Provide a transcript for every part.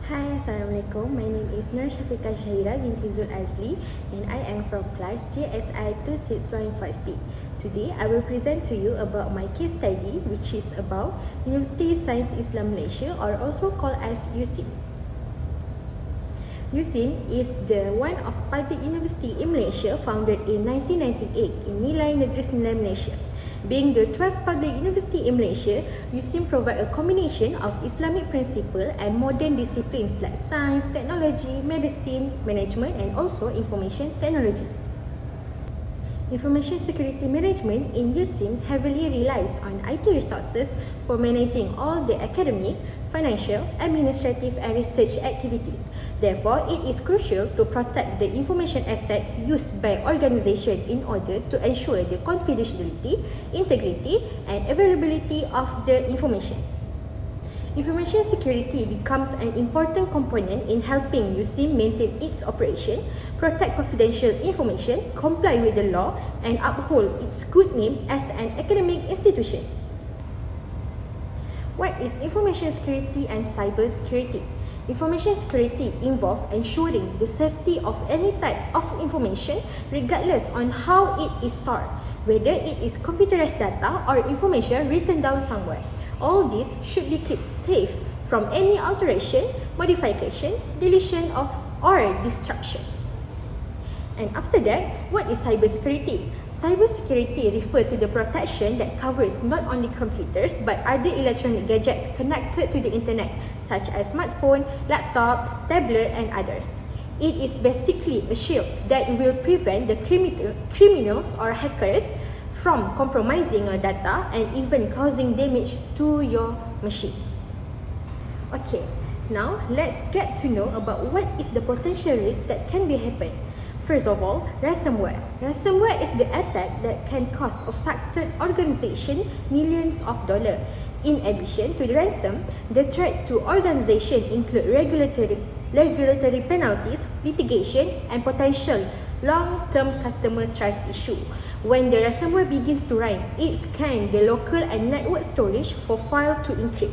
Hi, Assalamualaikum. My name is SYAFIQAH binti ASZELE and I am from class JSI 2615B. Today, I will present to you about my case study, which is about Universiti Sains Islam Malaysia, or also called as Usim. Usim is the one of public university in Malaysia founded in 1998 in Nilai Negeri Sembilan, Malaysia. Being the 12th public university in Malaysia, Usim provide a combination of Islamic principle and modern disciplines like science, technology, medicine, management and also information technology. Information security management in Usim heavily relies on IT resources for managing all the academic, financial, administrative and research activities. Therefore, it is crucial to protect the information assets used by organization in order to ensure the confidentiality, integrity and availability of the information. Information security becomes an important component in helping Usim maintain its operation, protect confidential information, comply with the law, and uphold its good name as an academic institution. What is information security and cyber security? Information security involves ensuring the safety of any type of information regardless on how it is stored, whether it is computerized data or information written down somewhere. All this should be kept safe from any alteration, modification, deletion of or destruction. And after that, what is cybersecurity? Cybersecurity refers to the protection that covers not only computers but other electronic gadgets connected to the internet, such as smartphone, laptop, tablet and others. It is basically a shield that will prevent the criminals or hackers from compromising your data and even causing damage to your machines. Okay, now let's get to know about what is the potential risk that can be happen. First of all, ransomware. Ransomware is the attack that can cost affected organization millions of dollars. In addition to the ransom, the threat to organization include regulatory penalties, litigation, and potential long-term customer trust issue. When the ransomware begins to run, it scans the local and network storage for file to encrypt.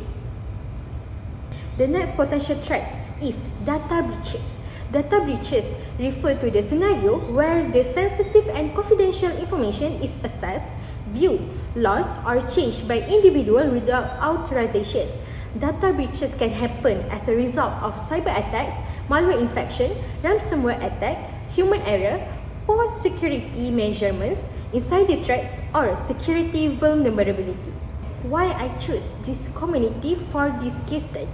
The next potential threat is data breaches. Data breaches refer to the scenario where the sensitive and confidential information is accessed, viewed, lost, or changed by individual without authorization. Data breaches can happen as a result of cyber attacks, malware infection, ransomware attack, human error, poor security measurements, insider threats, or security vulnerability. Why I choose this community for this case study?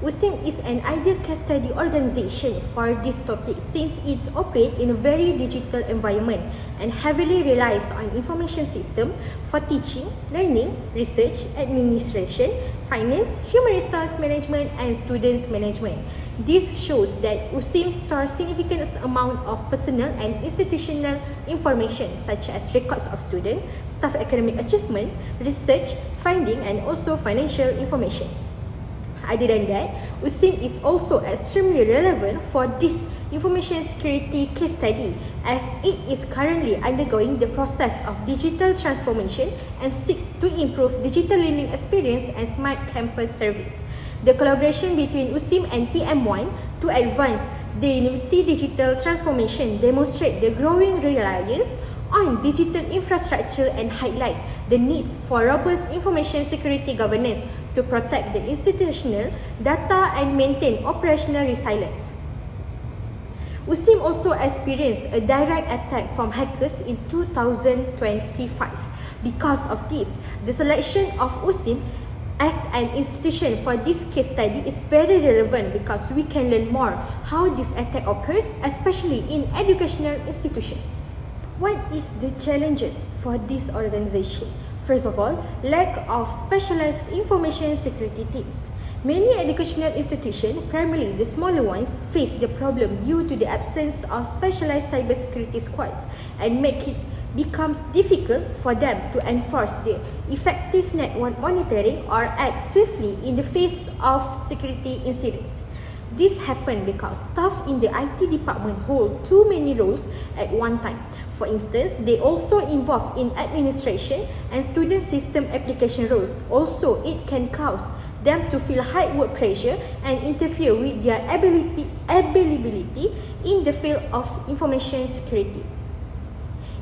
Usim is an ideal case study organization for this topic since it operates in a very digital environment and heavily relies on information system for teaching, learning, research, administration, finance, human resource management, and students management. This shows that Usim stores significant amount of personal and institutional information such as records of student, staff academic achievement, research, finding, and also financial information. Other than that, Usim is also extremely relevant for this information security case study as it is currently undergoing the process of digital transformation and seeks to improve digital learning experience and smart campus service. The collaboration between Usim and TM1 to advance the university digital transformation demonstrate the growing reliance on digital infrastructure and highlight the need for robust information security governance to protect the institutional data and maintain operational resilience. Usim also experienced a direct attack from hackers in 2025. Because of this, the selection of Usim as an institution for this case study is very relevant because we can learn more how this attack occurs, especially in educational institutions. What is the challenges for this organization? First of all, lack of specialized information security teams. Many educational institutions, primarily the smaller ones, face the problem due to the absence of specialized cybersecurity squads and make it becomes difficult for them to enforce the effective network monitoring or act swiftly in the face of security incidents. This happened because staff in the IT department hold too many roles at one time. For instance, they also involved in administration and student system application roles. Also, it can cause them to feel high work pressure and interfere with their availability in the field of information security.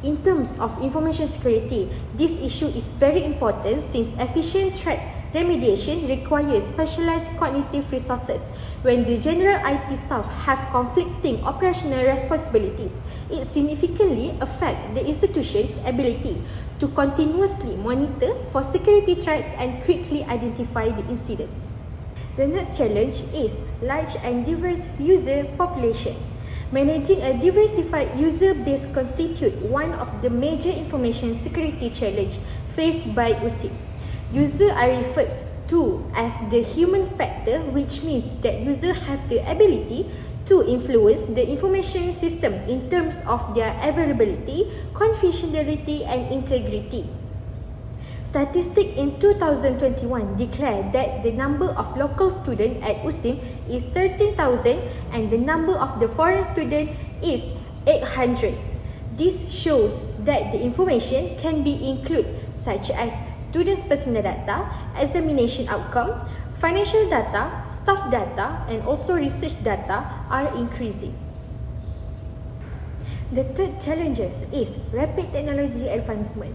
In terms of information security, this issue is very important since efficient threat remediation requires specialized cognitive resources. When the general IT staff have conflicting operational responsibilities, it significantly affects the institution's ability to continuously monitor for security threats and quickly identify the incidents. The next challenge is large and diverse user population. Managing a diversified user base constitutes one of the major information security challenges faced by Usim. Users are referred to as the human factor, which means that users have the ability to influence the information system in terms of their availability, confidentiality, and integrity. Statistics in 2021 declare that the number of local students at Usim is 13,000 and the number of the foreign students is 800. This shows that the information can be included such as students' personal data, examination outcome, financial data, staff data, and also research data are increasing. The third challenge is rapid technology advancement.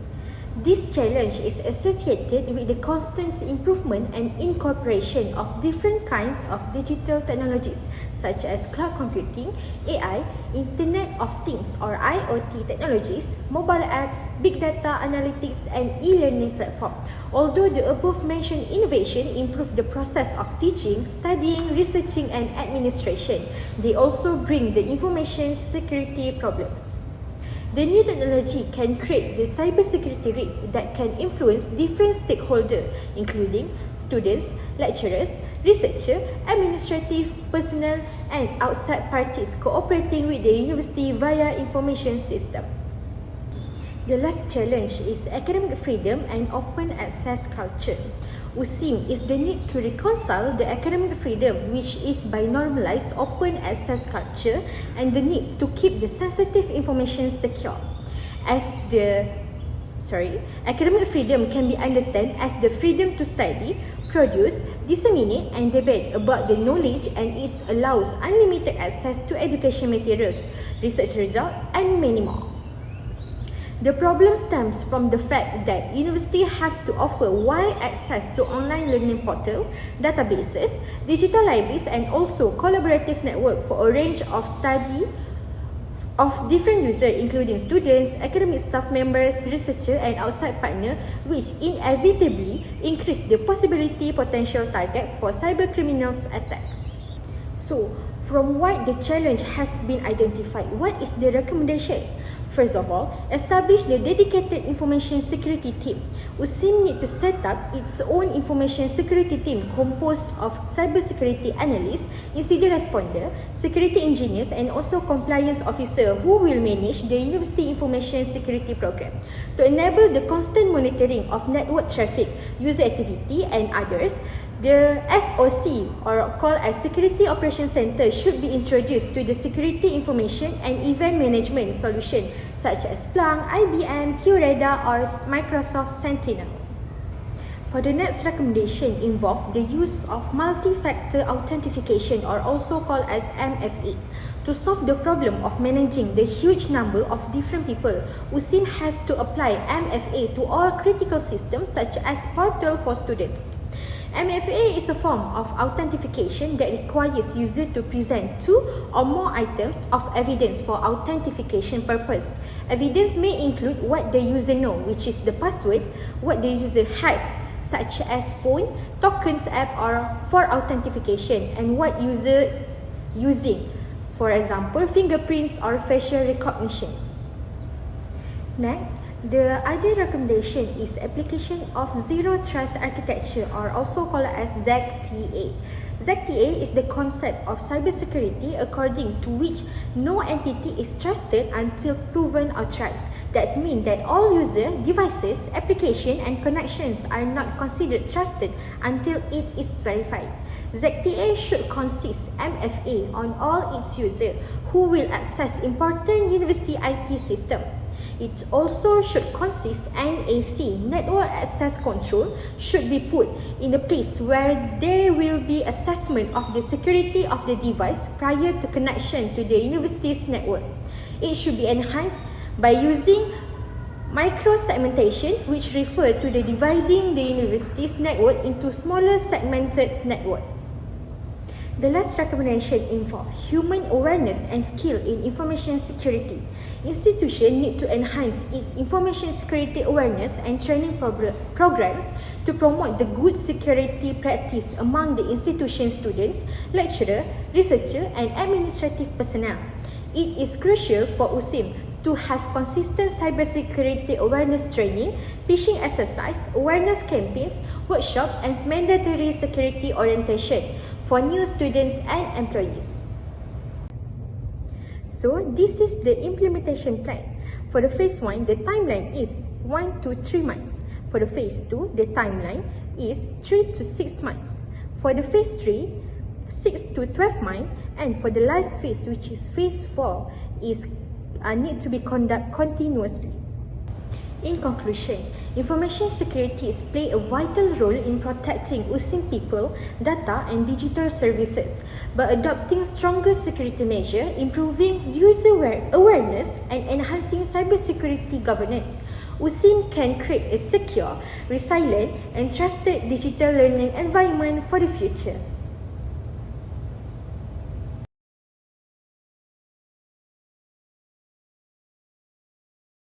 This challenge is associated with the constant improvement and incorporation of different kinds of digital technologies such as cloud computing, AI, Internet of Things or IoT technologies, mobile apps, big data analytics, and e-learning platform. Although the above-mentioned innovation improve the process of teaching, studying, researching, and administration, they also bring the information security problems. The new technology can create the cybersecurity risks that can influence different stakeholders, including students, lecturers, researchers, administrative personnel, and outside parties cooperating with the university via information system. The last challenge is academic freedom and open access culture. Usim is the need to reconcile the academic freedom, which is by normalized open access culture, and the need to keep the sensitive information secure. Academic freedom can be understood as the freedom to study, produce, disseminate, and debate about the knowledge, and it allows unlimited access to education materials, research results, and many more. The problem stems from the fact that universities have to offer wide access to online learning portal, databases, digital libraries, and also collaborative network for a range of study of different users, including students, academic staff members, researchers, and outside partners, which inevitably increase the possibility potential targets for cyber criminals attacks. So, from what the challenge has been identified, what is the recommendation? First of all, establish the dedicated information security team. Usim need to set up its own information security team composed of cybersecurity analysts, incident responder, security engineers, and also compliance officer who will manage the university information security program. To enable the constant monitoring of network traffic, user activity, and others, the SOC, or called as Security Operations Center, should be introduced to the security information and event management solution such as Splunk, IBM, QRadar, or Microsoft Sentinel. For the next recommendation involve the use of multi-factor authentication, or also called as MFA. To solve the problem of managing the huge number of different people, Usim has to apply MFA to all critical systems such as portal for students. MFA is a form of authentication that requires user to present 2 or more items of evidence for authentication purpose. Evidence may include what the user knows, which is the password, what the user has, such as phone, tokens app, or for authentication, and what user using, for example, fingerprints or facial recognition. Next, the other recommendation is the application of Zero Trust Architecture, or also called as ZTA. ZTA is the concept of cybersecurity according to which no entity is trusted until proven authorized. That means that all user, devices, applications, and connections are not considered trusted until it is verified. ZTA should consist MFA on all its users who will access important university IT system. It also should consist NAC, Network Access Control, should be put in the place where there will be assessment of the security of the device prior to connection to the university's network. It should be enhanced by using micro-segmentation, which refer to the dividing the university's network into smaller segmented network. The last recommendation involves human awareness and skill in information security. Institutions need to enhance its information security awareness and training programs to promote the good security practice among the institution students, lecturer, researcher and administrative personnel. It is crucial for Usim to have consistent cybersecurity awareness training, phishing exercise, awareness campaigns, workshop and mandatory security orientation for new students and employees. So, this is the implementation plan. For the phase 1, the timeline is 1 to 3 months. For the phase 2, the timeline is 3 to 6 months. For the phase 3, 6 to 12 months. And for the last phase, which is phase 4, is need to be conducted continuously. In conclusion, information security play a vital role in protecting Usim people, data and digital services. By adopting stronger security measures, improving user awareness and enhancing cybersecurity governance, Usim can create a secure, resilient and trusted digital learning environment for the future.